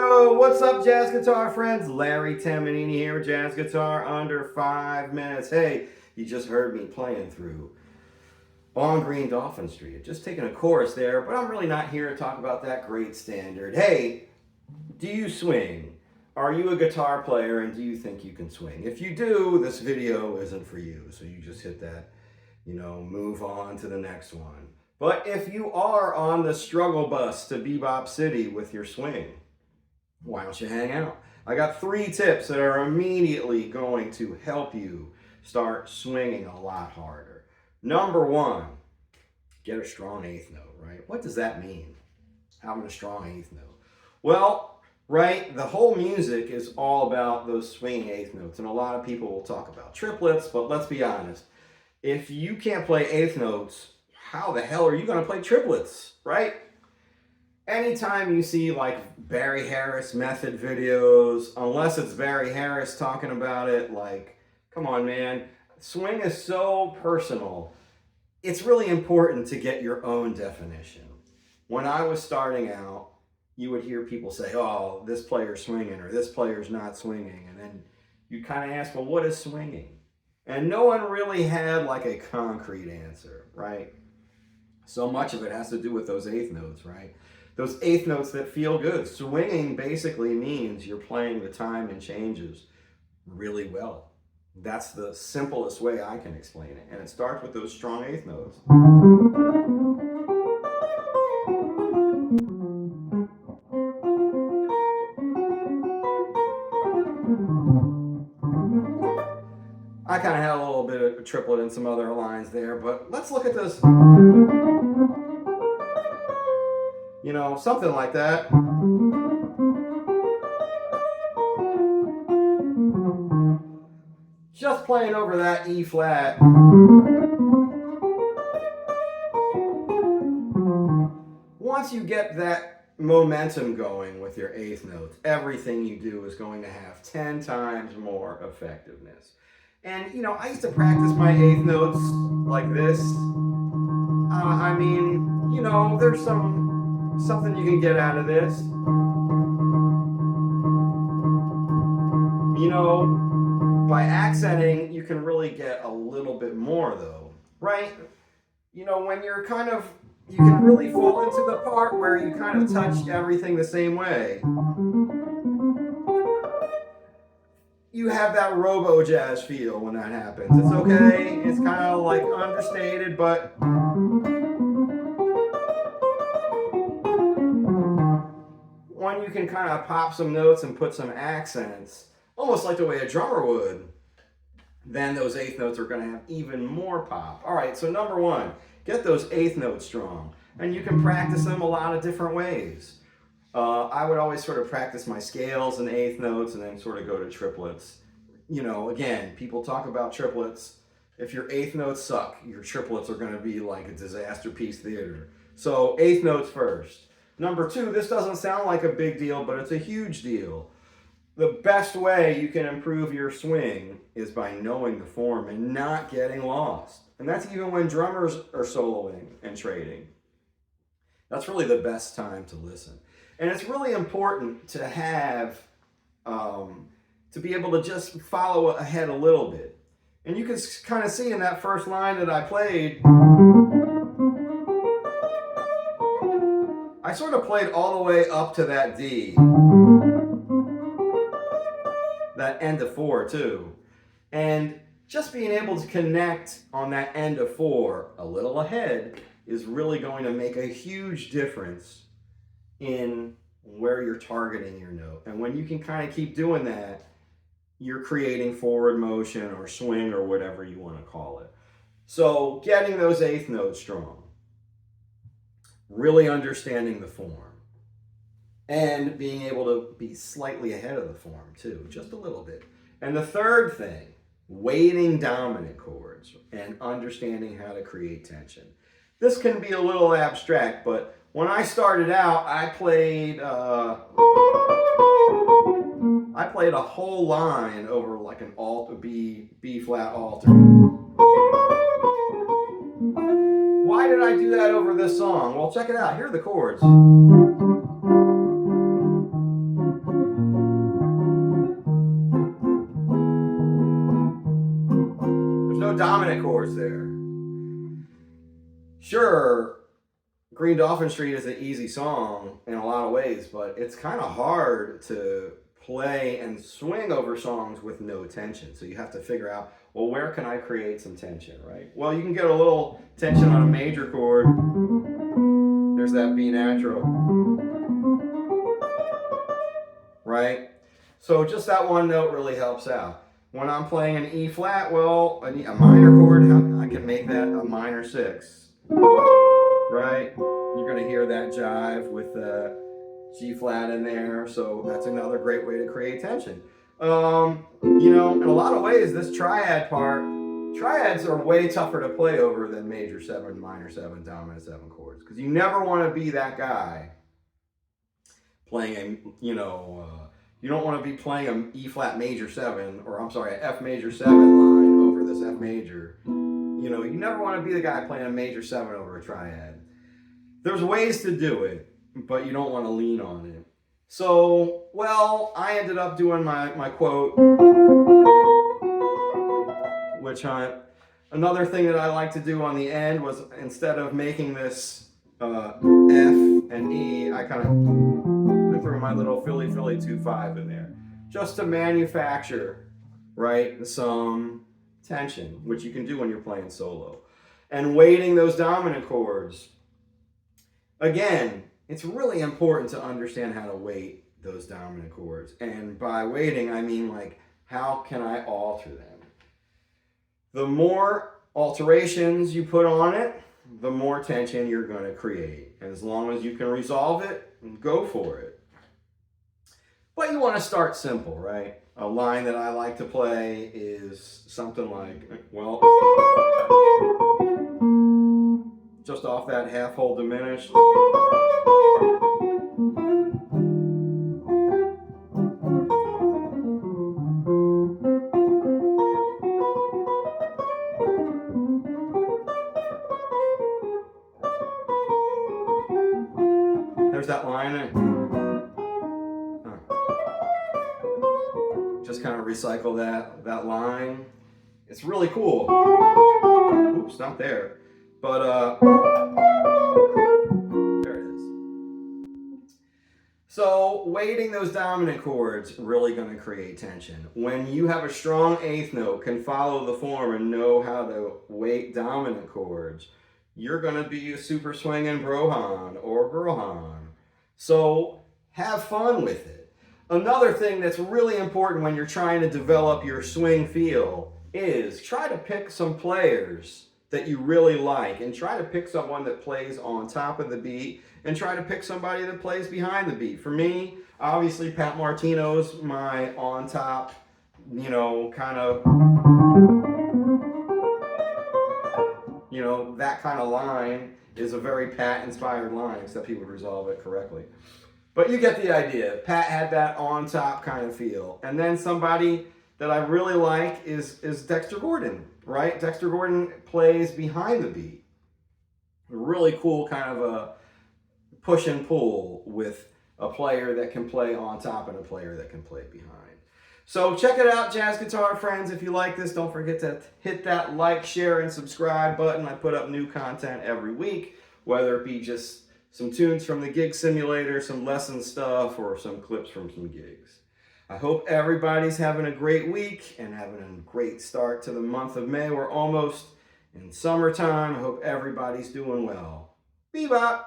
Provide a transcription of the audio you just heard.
Yo, what's up, jazz guitar friends? Larry Tamanini here, jazz guitar under 5 minutes. Hey, you just heard me playing through On Green Dolphin Street. Just taking a chorus there, but I'm really not here to talk about that great standard. Hey, do you swing? Are you a guitar player and do you think you can swing? If you do, this video isn't for you. So you just hit that, move on to the next one. But if you are on the struggle bus to Bebop City with your swing, why don't you hang out? I got 3 tips that are immediately going to help you start swinging a lot harder. Number 1, get a strong 8th note, right? What does that mean, having a strong 8th note? Well, right, the whole music is all about those swinging 8th notes, and a lot of people will talk about triplets, but let's be honest. If you can't play 8th notes, how the hell are you going to play triplets, right? Anytime you see like Barry Harris method videos, unless it's Barry Harris talking about it, like, come on, man. Swing is so personal. It's really important to get your own definition. When I was starting out, you would hear people say, oh, this player's swinging or this player's not swinging. And then you kind of ask, well, what is swinging? And no one really had like a concrete answer, right? So much of it has to do with those 8th notes, right? Those 8th notes that feel good. Swinging basically means you're playing the time and changes really well. That's the simplest way I can explain it. And it starts with those strong 8th notes. I kind of had a little bit of a triplet and some other lines there, but let's look at this. Something like that. Just playing over that E flat. Once you get that momentum going with your 8th notes, everything you do is going to have 10 times more effectiveness. And, I used to practice my 8th notes like this. There's something you can get out of this. By accenting, you can really get a little bit more though, right? When you can really fall into the part where you kind of touch everything the same way. You have that robo-jazz feel when that happens. It's okay, it's kind of like understated, but when you can kind of pop some notes and put some accents, almost like the way a drummer would, then those 8th notes are going to have even more pop. All right, so number 1, get those 8th notes strong. And you can practice them a lot of different ways. I would always sort of practice my scales and 8th notes and then sort of go to triplets. Again, people talk about triplets. If your 8th notes suck, your triplets are going to be like a disaster piece theater. So 8th notes first. Number 2, this doesn't sound like a big deal, but it's a huge deal. The best way you can improve your swing is by knowing the form and not getting lost. And that's even when drummers are soloing and trading. That's really the best time to listen. And it's really important to have, to be able to just follow ahead a little bit. And you can kind of see in that first line that I played, I sort of played all the way up to that D. That end of 4 too. And just being able to connect on that end of 4 a little ahead is really going to make a huge difference in where you're targeting your note. And when you can kind of keep doing that, you're creating forward motion or swing or whatever you want to call it. So getting those 8th notes strong, really understanding the form, and being able to be slightly ahead of the form too, just a little bit. And the third thing, weighting dominant chords and understanding how to create tension. This can be a little abstract, but when I started out, I played a whole line over like an alt, B flat alter. Why did I do that over this song? Well, check it out. Here are the chords. no dominant chords there. Sure, Green Dolphin Street is an easy song in a lot of ways, but it's kind of hard to play and swing over songs with no tension. So you have to figure out, well, where can I create some tension, right? Well, you can get a little tension on a major chord. There's that B natural, right? So just that one note really helps out. When I'm playing an E flat, well, a minor chord, I can make that a minor 6, right? You're going to hear that jive with the G flat in there, so that's another great way to create tension. You know, in a lot of ways, this triad part, triads are way tougher to play over than major 7, minor 7, dominant 7 chords, because you never want to be that guy playing a, you don't want to be playing an E flat major 7, or I'm sorry, an F major 7 line over this F major. You know, you never want to be the guy playing a major 7 over a triad. There's ways to do it, but you don't want to lean on it. So, well, I ended up doing my quote, which another thing that I like to do on the end was, instead of making this F and E, I kind of threw my little Philly 2-5 in there, just to manufacture, right, some tension, which you can do when you're playing solo. And weighting those dominant chords. Again, it's really important to understand how to weight those dominant chords. And by weighting, I mean, like, how can I alter them? The more alterations you put on it, the more tension you're going to create. And as long as you can resolve it, go for it. But you want to start simple, right? A line that I like to play is something like, well, just off that half whole diminished. There's that line. Just kind of recycle that line. It's really cool. Oops, not there. But there it is. So weighting those dominant chords really going to create tension. When you have a strong 8th note, can follow the form and know how to weight dominant chords, you're going to be a super swinging brohan or girlhan. So have fun with it. Another thing that's really important when you're trying to develop your swing feel is try to pick some players that you really like, and try to pick someone that plays on top of the beat, and try to pick somebody that plays behind the beat. For me, obviously Pat Martino's my on top, kind of, that kind of line is a very Pat inspired line, except he would resolve it correctly. But you get the idea. Pat had that on top kind of feel. And then somebody that I really like is Dexter Gordon, right? Dexter Gordon plays behind the beat. A really cool kind of a push and pull with a player that can play on top and a player that can play behind. So check it out, jazz guitar friends. If you like this, don't forget to hit that like, share, and subscribe button. I put up new content every week, whether it be just some tunes from the gig simulator, some lesson stuff, or some clips from some gigs. I hope everybody's having a great week and having a great start to the month of May. We're almost in summertime. I hope everybody's doing well. Bebop!